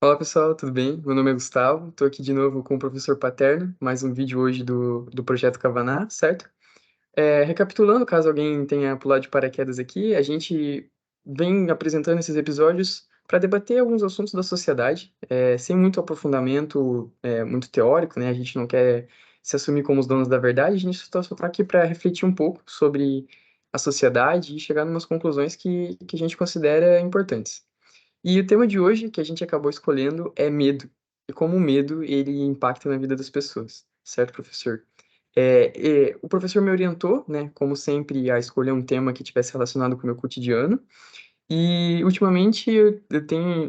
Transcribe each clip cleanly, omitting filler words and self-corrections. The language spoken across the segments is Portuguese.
Olá pessoal, tudo bem? Meu nome é Gustavo, estou aqui de novo com o professor Paterno, mais um vídeo hoje do Projeto Kavaná, certo? Recapitulando, caso alguém tenha pulado de paraquedas aqui, a gente vem apresentando esses episódios para debater alguns assuntos da sociedade, sem muito aprofundamento, muito teórico, né? A gente não quer se assumir como os donos da verdade, a gente só está aqui para refletir um pouco sobre a sociedade e chegar em umas conclusões que a gente considera importantes. E o tema de hoje que a gente acabou escolhendo é medo, e como o medo ele impacta na vida das pessoas, certo, professor? O professor me orientou, né, como sempre, a escolher um tema que tivesse relacionado com o meu cotidiano, e ultimamente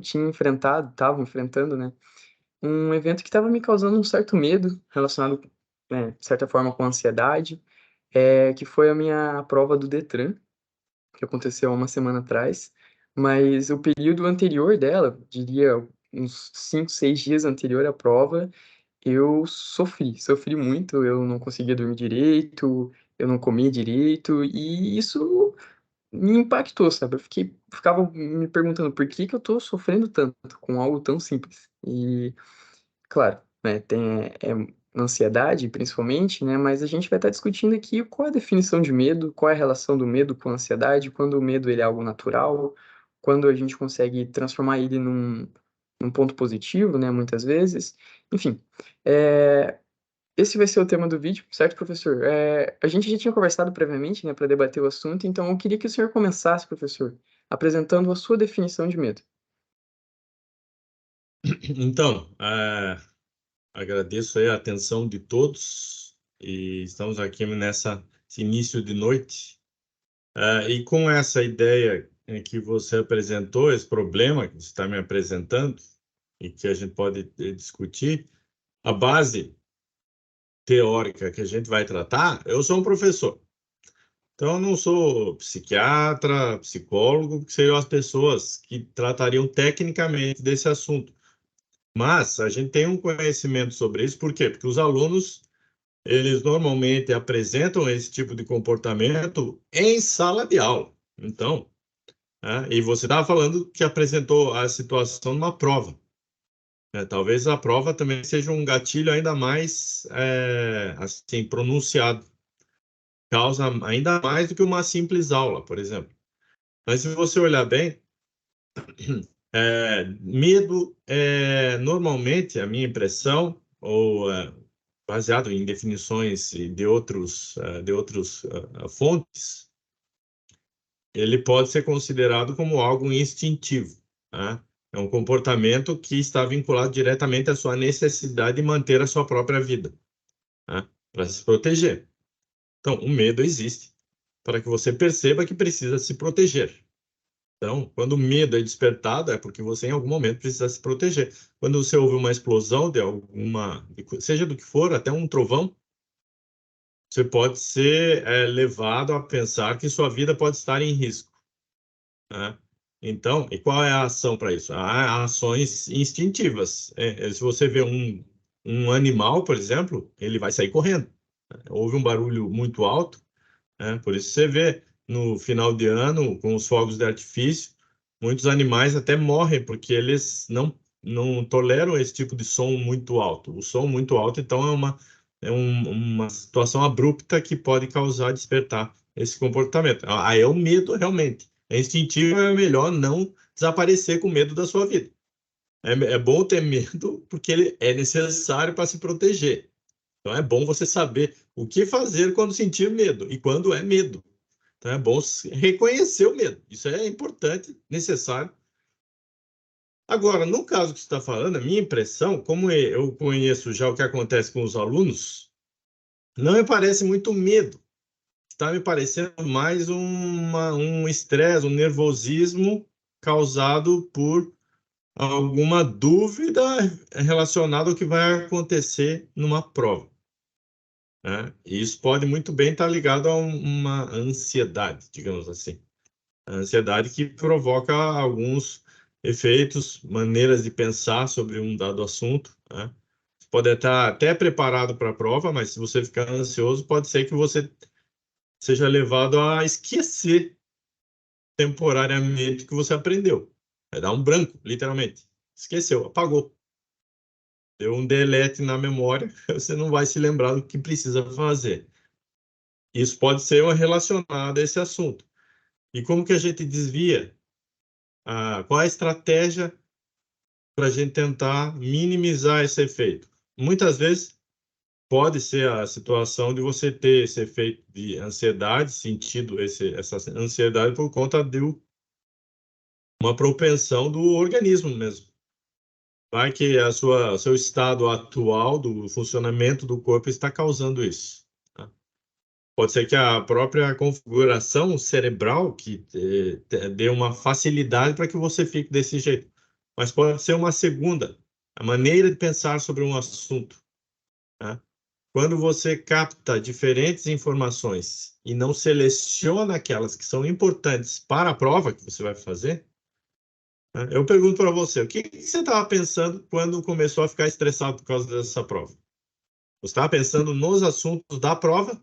tinha enfrentado, estava enfrentando, né, um evento que estava me causando um certo medo relacionado, de certa forma, com ansiedade, que foi a minha prova do Detran, que aconteceu há uma semana atrás, mas o período anterior dela, diria uns 5, 6 dias anterior à prova, eu sofri muito, eu não conseguia dormir direito, eu não comia direito, e isso me impactou, sabe? Ficava me perguntando por que que eu tô sofrendo tanto com algo tão simples. E claro, né, tem ansiedade, principalmente, né, mas a gente vai estar discutindo aqui qual é a definição de medo, qual é a relação do medo com a ansiedade, quando o medo ele é algo natural, quando a gente consegue transformar ele num ponto positivo, né, muitas vezes. Enfim, é, esse vai ser o tema do vídeo, certo, professor? A gente já tinha conversado previamente, né, para debater o assunto, então eu queria que o senhor começasse, professor, apresentando a sua definição de medo. Então, agradeço aí a atenção de todos e estamos aqui nesse início de noite. E com essa ideia que você apresentou, esse problema que você está me apresentando e que a gente pode discutir, a base teórica que a gente vai tratar, eu sou um professor. Então, eu não sou psiquiatra, psicólogo, que seriam as pessoas que tratariam tecnicamente desse assunto. Mas a gente tem um conhecimento sobre isso, por quê? Porque os alunos, eles normalmente apresentam esse tipo de comportamento em sala de aula. Então, e você estava falando que apresentou a situação numa prova, né? Talvez a prova também seja um gatilho ainda mais, assim, pronunciado, causa ainda mais do que uma simples aula, por exemplo. Mas se você olhar bem, medo é normalmente a minha impressão, ou baseado em definições de outros fontes, ele pode ser considerado como algo instintivo, né? É um comportamento que está vinculado diretamente à sua necessidade de manter a sua própria vida, né? Para se proteger. Então, o medo existe para que você perceba que precisa se proteger. Então, quando o medo é despertado, é porque você em algum momento precisa se proteger. Quando você ouve uma explosão de alguma, seja do que for, até um trovão, você pode ser levado a pensar que sua vida pode estar em risco, né? Então, e qual é a ação para isso? Há ações instintivas. Se você vê um animal, por exemplo, ele vai sair correndo. Houve um barulho muito alto, né? Por isso você vê no final de ano, com os fogos de artifício, muitos animais até morrem porque eles não toleram esse tipo de som muito alto. O som muito alto, então, uma situação abrupta que pode causar despertar esse comportamento. Aí é o medo, realmente. É instintivo, é melhor não desaparecer com medo da sua vida. É bom ter medo porque ele é necessário para se proteger. Então é bom você saber o que fazer quando sentir medo e quando é medo. Então é bom reconhecer o medo. Isso é importante, necessário. Agora, no caso que você está falando, a minha impressão, como eu conheço já o que acontece com os alunos, não me parece muito medo. Está me parecendo mais um estresse, um nervosismo causado por alguma dúvida relacionada ao que vai acontecer numa prova, né? E isso pode muito bem estar ligado a uma ansiedade, digamos assim. A ansiedade que provoca alguns efeitos, maneiras de pensar sobre um dado assunto, né? Você pode estar até preparado para a prova, mas se você ficar ansioso, pode ser que você seja levado a esquecer temporariamente o que você aprendeu. Vai dar um branco, literalmente. esqueceu, apagou. Deu um delete na memória, você não vai se lembrar do que precisa fazer. Isso pode ser relacionado a esse assunto. E como que a gente desvia? Qual a estratégia para a gente tentar minimizar esse efeito? Muitas vezes pode ser a situação de você ter esse efeito de ansiedade, sentido essa ansiedade por conta de uma propensão do organismo mesmo. Vai que seu estado atual do funcionamento do corpo está causando isso. Tá? Pode ser que a própria configuração cerebral que dê uma facilidade para que você fique desse jeito. Mas pode ser uma segunda, a maneira de pensar sobre um assunto. Tá? Quando você capta diferentes informações e não seleciona aquelas que são importantes para a prova que você vai fazer, né? Eu pergunto para você, o que você estava pensando quando começou a ficar estressado por causa dessa prova? Você estava pensando nos assuntos da prova?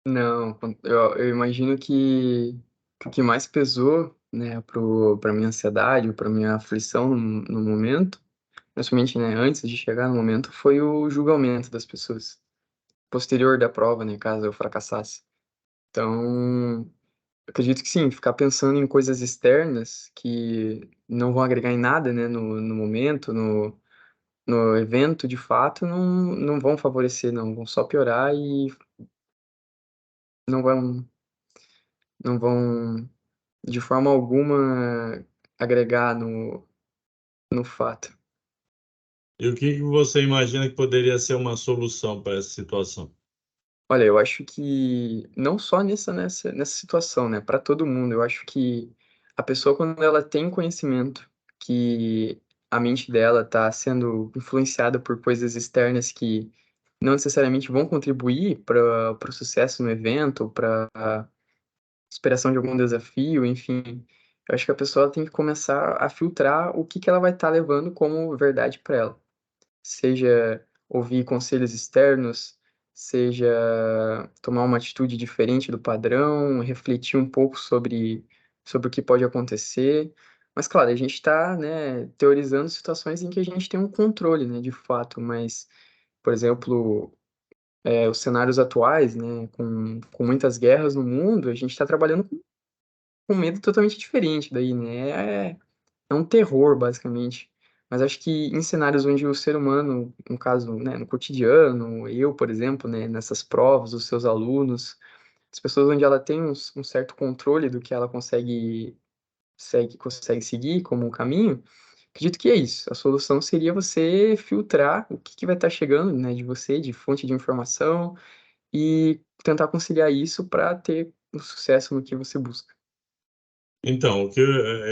Não, eu imagino que o que mais pesou, né, para minha ansiedade, para minha aflição no momento, principalmente, né, antes de chegar no momento, foi o julgamento das pessoas, posterior da prova, né, caso eu fracassasse. Então, eu acredito que sim, ficar pensando em coisas externas que não vão agregar em nada, né, no momento, no evento, de fato, não vão favorecer, não, vão só piorar e não vão, não vão de forma alguma agregar no fato. E o que você imagina que poderia ser uma solução para essa situação? Olha, eu acho que não só nessa situação, né, para todo mundo, eu acho que a pessoa quando ela tem conhecimento que a mente dela está sendo influenciada por coisas externas que não necessariamente vão contribuir para o sucesso no evento, para a superação de algum desafio, enfim, eu acho que a pessoa tem que começar a filtrar o que que ela vai estar levando como verdade para ela. Seja ouvir conselhos externos, seja tomar uma atitude diferente do padrão, refletir um pouco sobre o que pode acontecer. Mas, claro, a gente está, né, teorizando situações em que a gente tem um controle, né, de fato, mas, por exemplo, os cenários atuais, né, com muitas guerras no mundo, a gente está trabalhando com medo totalmente diferente daí, né? É um terror, basicamente. Mas acho que em cenários onde o ser humano, no caso, né, no cotidiano, eu, por exemplo, né, nessas provas, os seus alunos, as pessoas onde ela tem um certo controle do que ela consegue seguir como um caminho, acredito que é isso. A solução seria você filtrar o que vai estar chegando, né, de você, de fonte de informação, e tentar conciliar isso para ter o sucesso no que você busca. Então,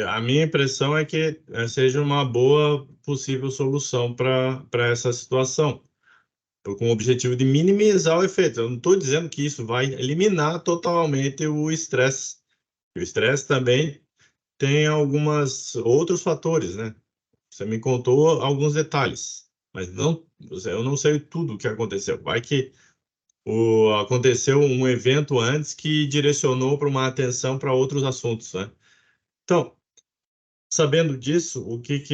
a minha impressão é que seja uma boa possível solução para essa situação, com o objetivo de minimizar o efeito. Eu não estou dizendo que isso vai eliminar totalmente o estresse. O estresse também tem alguns outros fatores, né? Você me contou alguns detalhes, mas eu não sei tudo o que aconteceu. Vai que aconteceu um evento antes que direcionou para uma atenção para outros assuntos, né? Então, sabendo disso, o que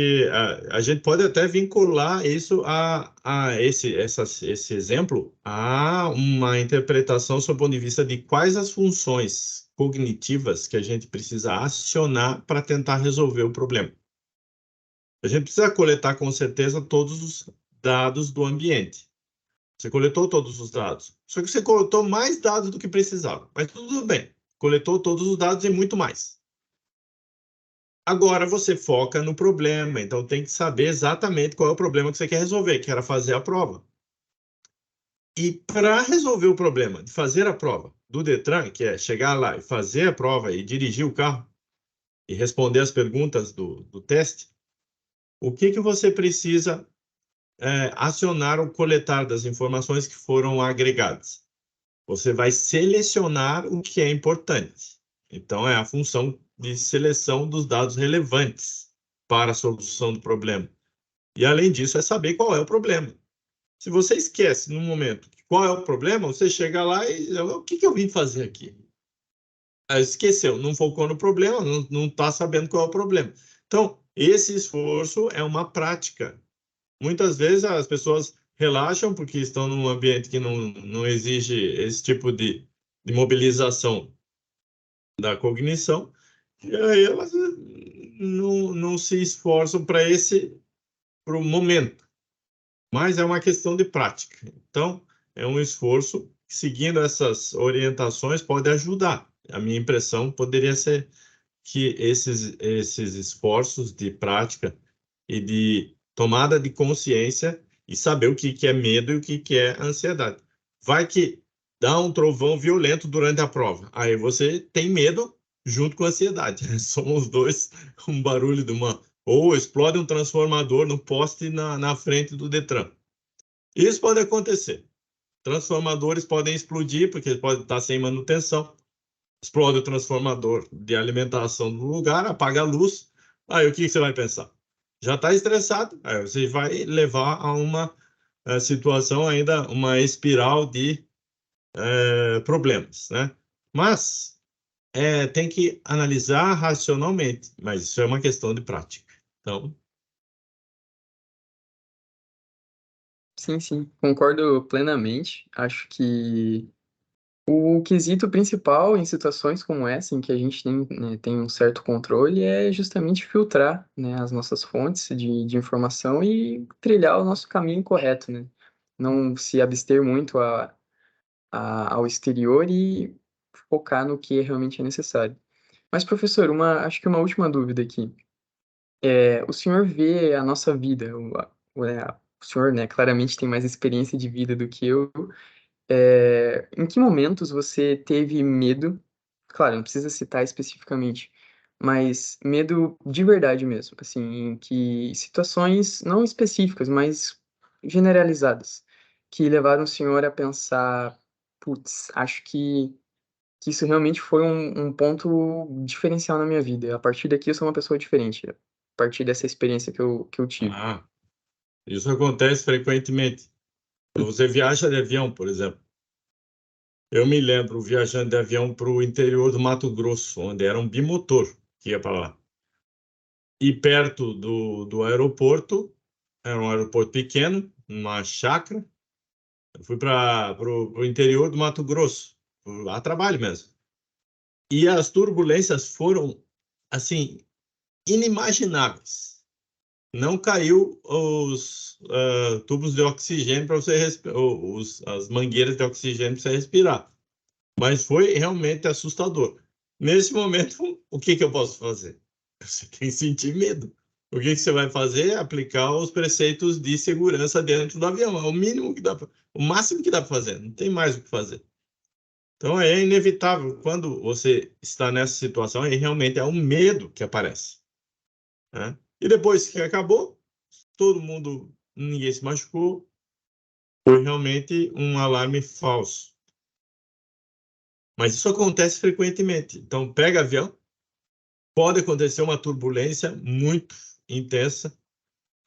a gente pode até vincular isso a esse exemplo a uma interpretação sob o ponto de vista de quais as funções cognitivas que a gente precisa acionar para tentar resolver o problema. A gente precisa coletar com certeza todos os dados do ambiente. Você coletou todos os dados. Só que você coletou mais dados do que precisava. Mas tudo bem. Coletou todos os dados e muito mais. Agora você foca no problema. Então tem que saber exatamente qual é o problema que você quer resolver, que era fazer a prova. E para resolver o problema de fazer a prova do Detran, que é chegar lá e fazer a prova e dirigir o carro e responder as perguntas do teste, o que você precisa acionar ou coletar das informações que foram agregadas? Você vai selecionar o que é importante. Então, é a função de seleção dos dados relevantes para a solução do problema. E, além disso, é saber qual é o problema. Se você esquece, no momento, qual é o problema, você chega lá e o que eu vim fazer aqui? Aí esqueceu, não focou no problema, não está sabendo qual é o problema. Então, esse esforço é uma prática. Muitas vezes as pessoas relaxam porque estão num ambiente que não exige esse tipo de mobilização da cognição, e aí elas não se esforçam para o momento, mas é uma questão de prática. Então, é um esforço, seguindo essas orientações pode ajudar. A minha impressão poderia ser que esses esforços de prática e de tomada de consciência e saber o que que é medo e o que que é ansiedade. Vai que dá um trovão violento durante a prova. Aí você tem medo junto com a ansiedade. São os dois um barulho de uma... Ou explode um transformador no poste na frente do Detran. Isso pode acontecer. Transformadores podem explodir porque pode estar sem manutenção. Explode o transformador de alimentação do lugar, apaga a luz. Aí o que você vai pensar? Já está estressado, aí você vai levar a uma situação ainda, uma espiral de problemas, né? Mas tem que analisar racionalmente, mas isso é uma questão de prática. Então, Sim, sim, concordo plenamente. Acho que o quesito principal em situações como essa, em que a gente tem, né, tem um certo controle, é justamente filtrar, né, as nossas fontes de informação e trilhar o nosso caminho correto, né? Não se abster muito ao exterior e focar no que realmente é necessário. Mas, professor, acho que uma última dúvida aqui. O senhor vê a nossa vida, o senhor, né, claramente tem mais experiência de vida do que eu. Em que momentos você teve medo? Claro, não precisa citar especificamente, mas medo de verdade mesmo, assim, em que situações não específicas, mas generalizadas, que levaram o senhor a pensar, putz, acho que isso realmente foi um ponto diferencial na minha vida. A partir daqui eu sou uma pessoa diferente, a partir dessa experiência que eu tive. ah, isso acontece frequentemente. Quando você viaja de avião, por exemplo. Eu me lembro viajando de avião para o interior do Mato Grosso, onde era um bimotor que ia para lá. E perto do aeroporto, era um aeroporto pequeno, uma chácara. Eu fui para o interior do Mato Grosso, a trabalho mesmo. E as turbulências foram, assim, inimagináveis. Não caiu os tubos de oxigênio para você respirar, as mangueiras de oxigênio para você respirar. Mas foi realmente assustador. Nesse momento, o que que eu posso fazer? Você tem que sentir medo. O que que você vai fazer? Aplicar os preceitos de segurança dentro do avião. É o mínimo que dá, o máximo que dá para fazer. Não tem mais o que fazer. Então é inevitável quando você está nessa situação e realmente é um medo que aparece, né? E depois que acabou, todo mundo, ninguém se machucou. Foi realmente um alarme falso. Mas isso acontece frequentemente. Então pega avião. Pode acontecer uma turbulência muito intensa.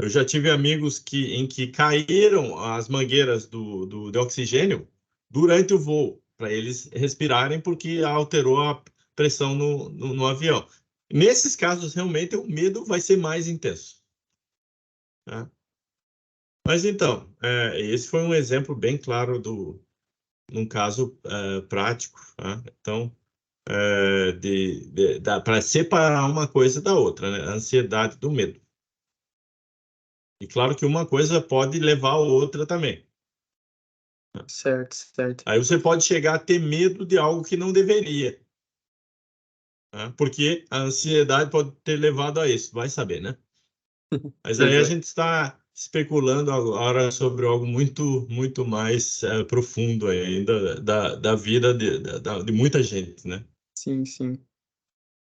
Eu já tive amigos em que caíram as mangueiras de oxigênio durante o voo, para eles respirarem, porque alterou a pressão no avião. Nesses casos, realmente, o medo vai ser mais intenso, né? Mas então, esse foi um exemplo bem claro num caso prático, né? Então, para separar uma coisa da outra, né? A ansiedade do medo. E claro que uma coisa pode levar a outra também. Certo, certo. Aí você pode chegar a ter medo de algo que não deveria, né? Porque a ansiedade pode ter levado a isso, vai saber, né? Mas aí a Exato. gente está especulando agora sobre algo muito, muito mais profundo ainda da vida de muita gente, né? Sim, sim.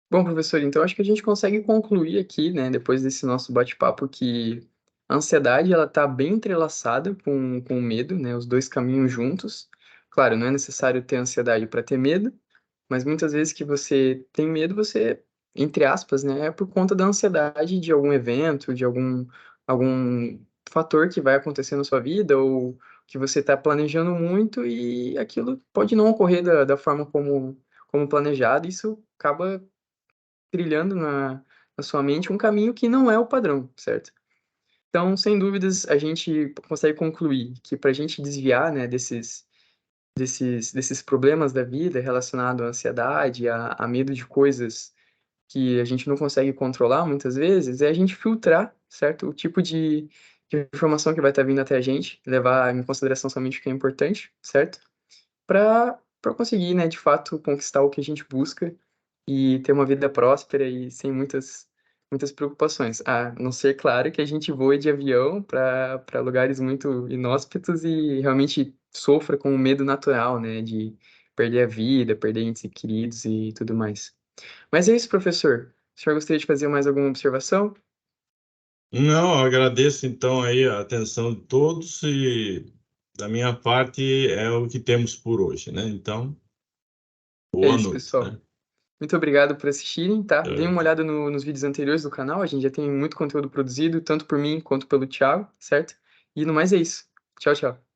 Bom, professor, então acho que a gente consegue concluir aqui, né, depois desse nosso bate-papo, que a ansiedade ela está bem entrelaçada com o medo, né, os dois caminham juntos. Claro, não é necessário ter ansiedade para ter medo, mas muitas vezes que você tem medo, você, entre aspas, né, é por conta da ansiedade de algum evento, de algum fator que vai acontecer na sua vida ou que você está planejando muito e aquilo pode não ocorrer da forma como planejado, e isso acaba trilhando na sua mente um caminho que não é o padrão, certo? Então, sem dúvidas, a gente consegue concluir que para a gente desviar, né, desses problemas da vida relacionados à ansiedade, a medo de coisas que a gente não consegue controlar muitas vezes, é a gente filtrar, certo? O tipo de informação que vai estar vindo até a gente, levar em consideração somente o que é importante, certo? Para conseguir, né, de fato, conquistar o que a gente busca e ter uma vida próspera e sem muitas preocupações. A não ser, claro, que a gente voe de avião para lugares muito inóspitos e realmente sofra com o medo natural, né, de perder a vida, perder entes queridos e tudo mais. Mas é isso, professor. O senhor gostaria de fazer mais alguma observação? Não, eu agradeço então aí a atenção de todos e da minha parte é o que temos por hoje, né? Então, É boa isso, noite, pessoal. né? Muito obrigado por assistirem, tá? Deem uma É, olhada nos vídeos anteriores do canal, a gente já tem muito conteúdo produzido, tanto por mim quanto pelo Thiago, certo? E no mais é isso. Tchau, tchau.